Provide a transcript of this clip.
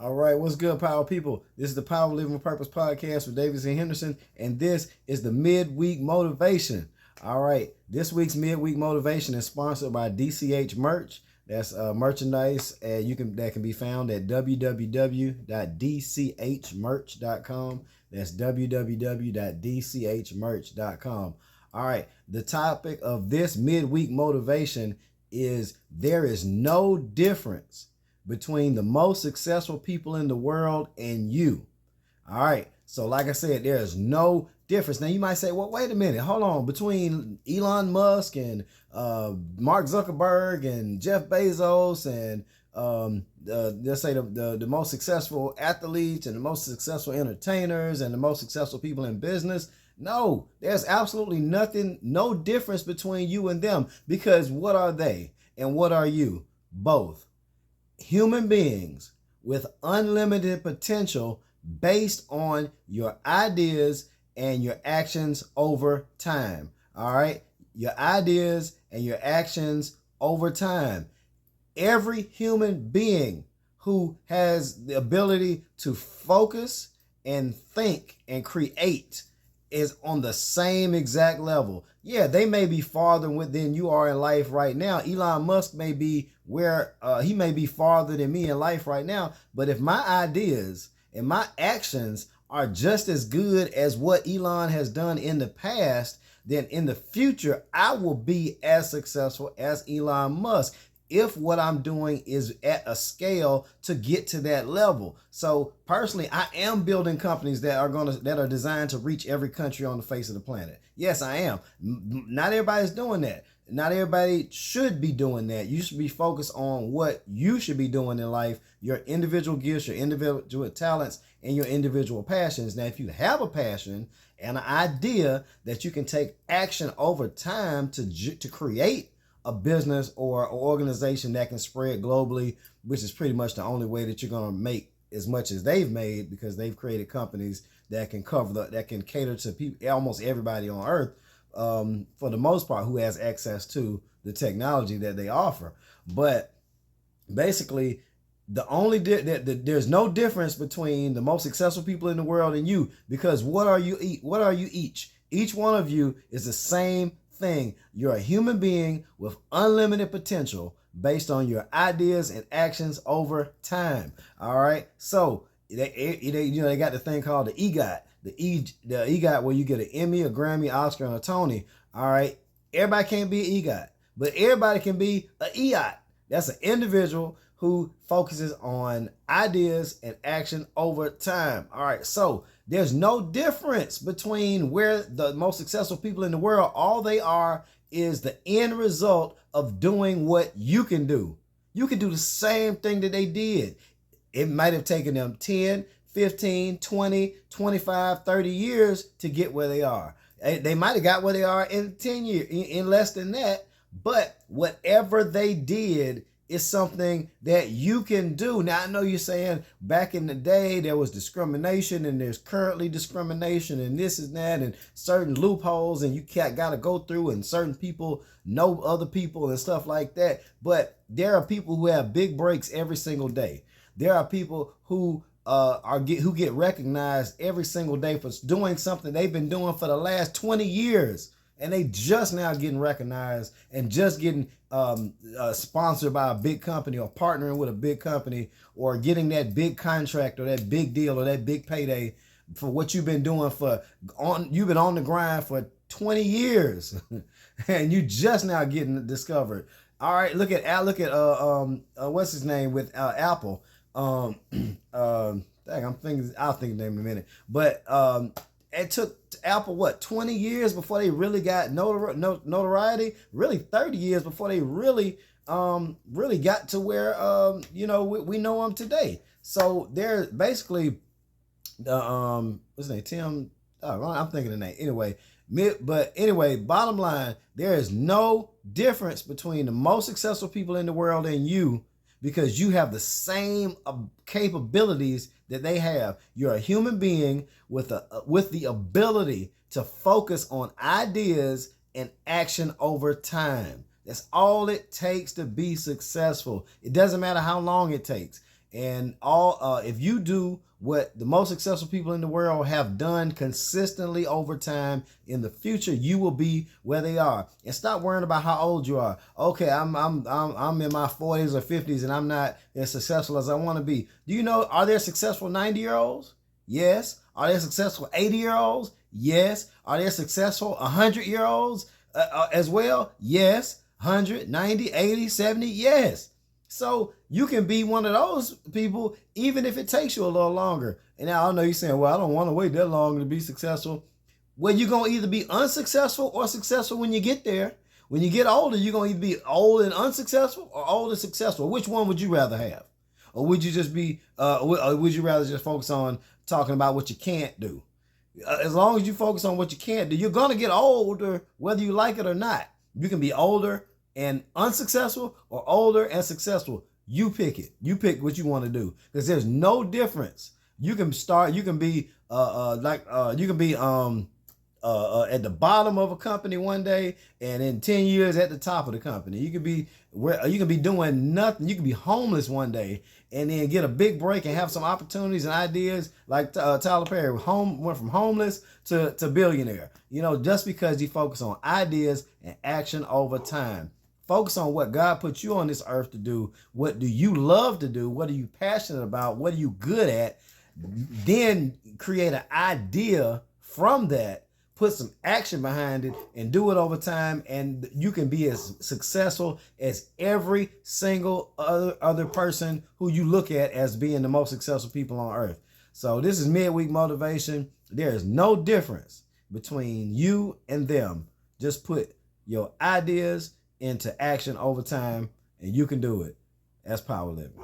All right, what's good, Power People? This is the Power Living with Purpose podcast with Davis and Henderson, and this is the Midweek Motivation. All right, this week's Midweek Motivation is sponsored by DCH Merch. That's merchandise that can be found at www.dchmerch.com. That's www.dchmerch.com. All right, the topic of this Midweek Motivation is there is no difference between the most successful people in the world and you. All right. So like I said, there is no difference. Now you might say, well, wait a minute. Hold on. Between Elon Musk and Mark Zuckerberg and Jeff Bezos and let's say the most successful athletes and the most successful entertainers and the most successful people in business. No, there's absolutely nothing, no difference between you and them, because what are they and what are you? Both human beings with unlimited potential based on your ideas and your actions over time. All right. Your ideas and your actions over time. Every human being who has the ability to focus and think and create is on the same exact level. Yeah, they may be farther than you are in life right now. Elon Musk may be where he may be farther than me in life right now. But if my ideas and my actions are just as good as what Elon has done in the past, then in the future, I will be as successful as Elon Musk if what I'm doing is at a scale to get to that level. So personally, I am building companies that are designed to reach every country on the face of the planet. Yes, I am. Not everybody's doing that. Not everybody should be doing that. You should be focused on what you should be doing in life, your individual gifts, your individual talents, and your individual passions. Now, if you have a passion and an idea that you can take action over time to create a business or an organization that can spread globally, which is pretty much the only way that you're going to make as much as they've made, because they've created companies that can that can cater to people, almost everybody on earth, for the most part, who has access to the technology that they offer. But basically, there's no difference between the most successful people in the world and you, because what are you each? Each one of you is the same thing. You're a human being with unlimited potential based on your ideas and actions over time. All right. So they got the thing called the EGOT, the EGOT, where you get an Emmy, a Grammy, Oscar, and a Tony. All right. Everybody can't be an EGOT, but everybody can be an EOT. That's an individual who focuses on ideas and action over time. All right. So there's no difference between where the most successful people in the world, all they are is the end result of doing what you can do. You can do the same thing that they did. It might have taken them 10, 15, 20, 25, 30 years to get where they are. They might have got where they are in 10 years, in less than that. But whatever they did is something that you can do. Now, I know you're saying back in the day there was discrimination, and there's currently discrimination, and this is that, and certain loopholes, and you got to go through, and certain people know other people and stuff like that. But there are people who have big breaks every single day. There are people who get recognized every single day for doing something they've been doing for the last 20 years. And they just now getting recognized and just getting sponsored by a big company, or partnering with a big company, or getting that big contract or that big deal or that big payday for what you've been doing you've been on the grind for 20 years and you just now getting discovered. All right, look at what's his name with Apple. I'll think of the name in a minute. But it took Apple, 20 years before they really got notoriety? Really 30 years before they really got to where, we know them today. So they're basically, what's his name? Tim, I'm thinking the name. Anyway, bottom line, there is no difference between the most successful people in the world and you, because you have the same capabilities that they have. You're a human being with the ability to focus on ideas and action over time. That's all it takes to be successful. It doesn't matter how long it takes. And all if you do what the most successful people in the world have done consistently over time, in the future you will be where they are. And stop worrying about how old you are. Okay, I'm in my 40s or 50s and I'm not as successful as I want to be. Do you know, are there successful 90-year-olds? Yes. Are there successful 80-year-olds? Yes. Are there successful 100-year-olds as well? Yes. 100, 90, 80, 70? Yes. So you can be one of those people, even if it takes you a little longer. And now I know you're saying, well, I don't want to wait that long to be successful. Well, you're going to either be unsuccessful or successful when you get there. When you get older, you're going to either be old and unsuccessful or old and successful. Which one would you rather have? Or would you just be, or would you rather just focus on talking about what you can't do? As long as you focus on what you can't do, you're going to get older whether you like it or not. You can be older and unsuccessful or older and successful. You pick it. You pick what you want to do, because there's no difference. You can start, you can be at the bottom of a company one day, and in 10 years at the top of the company. You can be doing nothing. You can be homeless one day and then get a big break and have some opportunities and ideas, like Tyler Perry went from homeless to billionaire. Just because you focus on ideas and action over time. Focus on what God put you on this earth to do. What do you love to do? What are you passionate about? What are you good at? Then create an idea from that, put some action behind it, and do it over time, and you can be as successful as every single other person who you look at as being the most successful people on earth. So this is Midweek Motivation. There is no difference between you and them. Just put your ideas into action over time, and you can do it. That's power living.